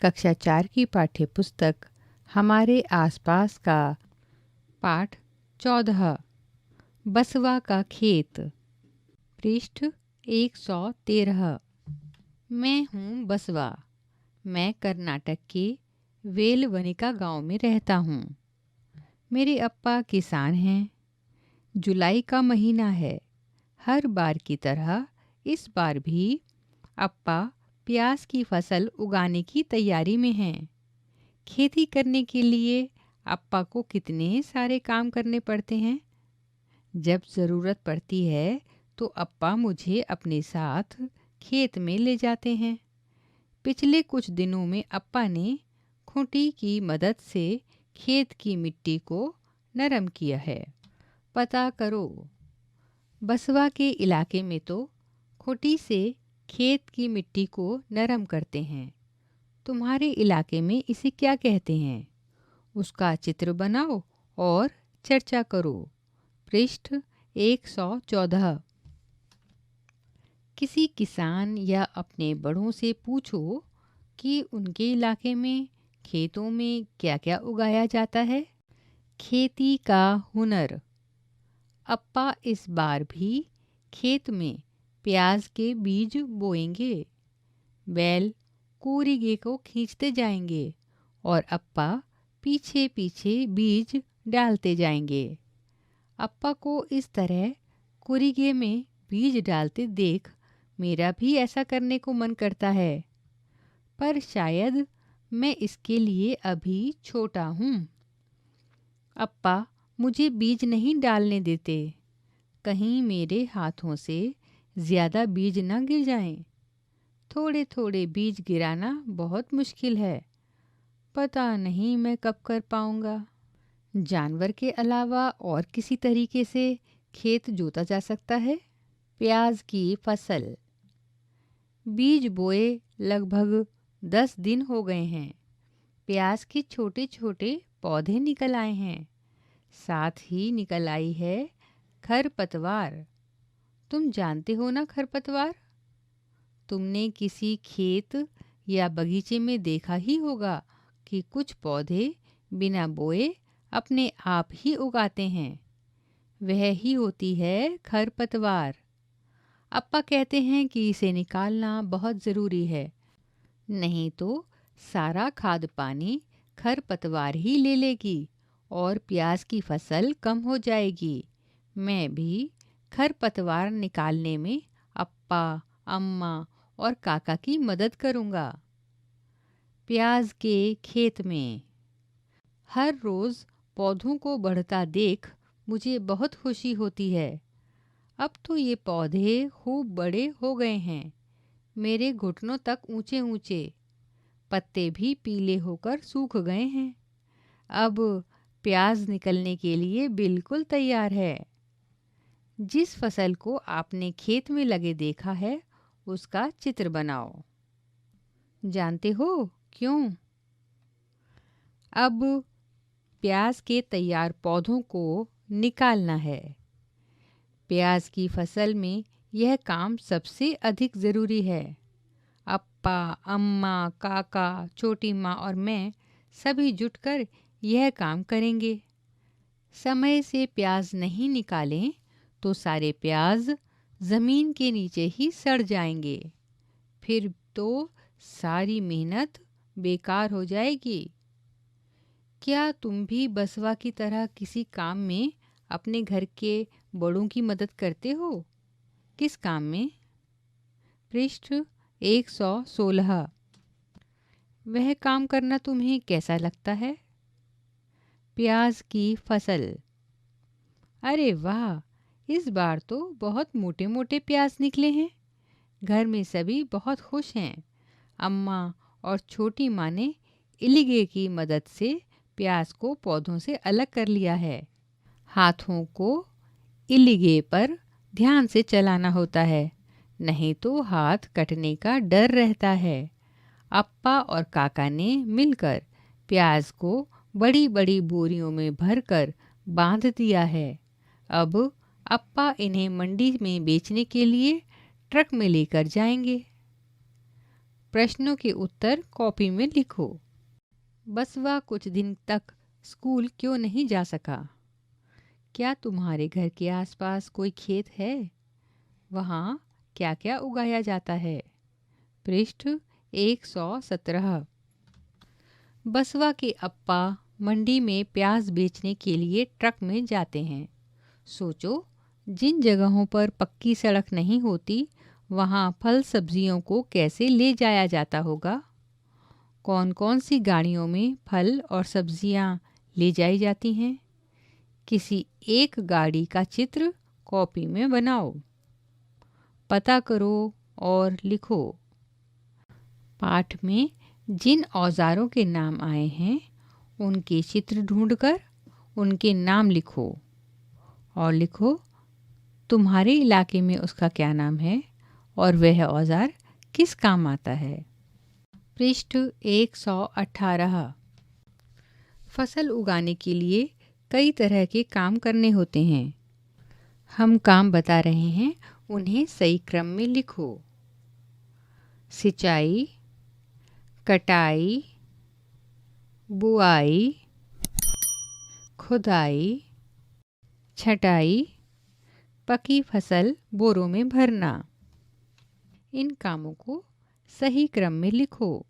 कक्षा 4 की पाठ्य पुस्तक हमारे आसपास का पाठ 14 बसवा का खेत, पृष्ठ 113। मैं हूँ बसवा। मैं कर्नाटक के वेलवनिका गांव में रहता हूँ। मेरे अप्पा किसान हैं। जुलाई का महीना है। हर बार की तरह इस बार भी अप्पा प्याज की फसल उगाने की तैयारी में हैं। खेती करने के लिए अप्पा को कितने सारे काम करने पड़ते हैं। जब ज़रूरत पड़ती है तो अप्पा मुझे अपने साथ खेत में ले जाते हैं। पिछले कुछ दिनों में अप्पा ने खूंटी की मदद से खेत की मिट्टी को नरम किया है। पता करो, बसवा के इलाके में तो खूंटी से खेत की मिट्टी को नरम करते हैं। तुम्हारे इलाके में इसे क्या कहते हैं? उसका चित्र बनाओ और चर्चा करो। पृष्ठ 114। किसी किसान या अपने बड़ों से पूछो कि उनके इलाके में खेतों में क्या क्या उगाया जाता है। खेती का हुनर। अप्पा इस बार भी खेत में प्याज के बीज बोएंगे। बैल कूरिगे को खींचते जाएंगे और अप्पा पीछे पीछे बीज डालते जाएंगे। अप्पा को इस तरह कूरिगे में बीज डालते देख मेरा भी ऐसा करने को मन करता है, पर शायद मैं इसके लिए अभी छोटा हूँ। अप्पा मुझे बीज नहीं डालने देते, कहीं मेरे हाथों से ज़्यादा बीज न गिर जाएं। थोड़े थोड़े बीज गिराना बहुत मुश्किल है। पता नहीं मैं कब कर पाऊंगा। जानवर के अलावा और किसी तरीके से खेत जोता जा सकता है। प्याज की फसल। बीज बोए लगभग 10 दिन हो गए हैं। प्याज के छोटे छोटे पौधे निकल आए हैं। साथ ही निकल आई है खरपतवार। तुम जानते हो ना खरपतवार? तुमने किसी खेत या बगीचे में देखा ही होगा कि कुछ पौधे बिना बोए अपने आप ही उगाते हैं। वह ही होती है खरपतवार। अप्पा कहते हैं कि इसे निकालना बहुत ज़रूरी है, नहीं तो सारा खाद पानी खरपतवार ही ले लेगी और प्याज की फसल कम हो जाएगी। मैं भी खरपतवार निकालने में अप्पा, अम्मा और काका की मदद करूँगा। प्याज के खेत में। हर रोज़ पौधों को बढ़ता देख मुझे बहुत खुशी होती है। अब तो ये पौधे खूब बड़े हो गए हैं, मेरे घुटनों तक ऊंचे ऊंचे। पत्ते भी पीले होकर सूख गए हैं। अब प्याज निकलने के लिए बिल्कुल तैयार है। जिस फसल को आपने खेत में लगे देखा है उसका चित्र बनाओ। जानते हो क्यों? अब प्याज के तैयार पौधों को निकालना है। प्याज की फसल में यह काम सबसे अधिक ज़रूरी है। अप्पा, अम्मा, काका, छोटी माँ और मैं सभी जुटकर यह काम करेंगे। समय से प्याज नहीं निकालें तो सारे प्याज ज़मीन के नीचे ही सड़ जाएंगे। फिर तो सारी मेहनत बेकार हो जाएगी। क्या तुम भी बसवा की तरह किसी काम में अपने घर के बड़ों की मदद करते हो? किस काम में? पृष्ठ 116। वह काम करना तुम्हें कैसा लगता है? प्याज की फसल। अरे वाह, इस बार तो बहुत मोटे मोटे प्याज निकले हैं। घर में सभी बहुत खुश हैं। अम्मा और छोटी माँ ने इलिगे की मदद से प्याज को पौधों से अलग कर लिया है। हाथों को इलिगे पर ध्यान से चलाना होता है, नहीं तो हाथ कटने का डर रहता है। अप्पा और काका ने मिलकर प्याज को बड़ी बड़ी बोरियों में भरकर बांध दिया है। अब अप्पा इन्हें मंडी में बेचने के लिए ट्रक में लेकर जाएंगे। प्रश्नों के उत्तर कॉपी में लिखो। बसवा कुछ दिन तक स्कूल क्यों नहीं जा सका? क्या तुम्हारे घर के आसपास कोई खेत है? वहाँ क्या क्या उगाया जाता है? पृष्ठ 117। बसवा के अप्पा मंडी में प्याज बेचने के लिए ट्रक में जाते हैं। सोचो, जिन जगहों पर पक्की सड़क नहीं होती वहाँ फल सब्जियों को कैसे ले जाया जाता होगा? कौन कौन सी गाड़ियों में फल और सब्जियाँ ले जाई जाती हैं? किसी एक गाड़ी का चित्र कॉपी में बनाओ। पता करो और लिखो। पाठ में जिन औजारों के नाम आए हैं उनके चित्र ढूंढकर उनके नाम लिखो और लिखो तुम्हारे इलाके में उसका क्या नाम है और वह औजार किस काम आता है। पृष्ठ 118। फसल उगाने के लिए कई तरह के काम करने होते हैं। हम काम बता रहे हैं, उन्हें सही क्रम में लिखो। सिंचाई, कटाई, बुआई, खुदाई, छटाई, पकी फसल बोरों में भरना। इन कामों को सही क्रम में लिखो।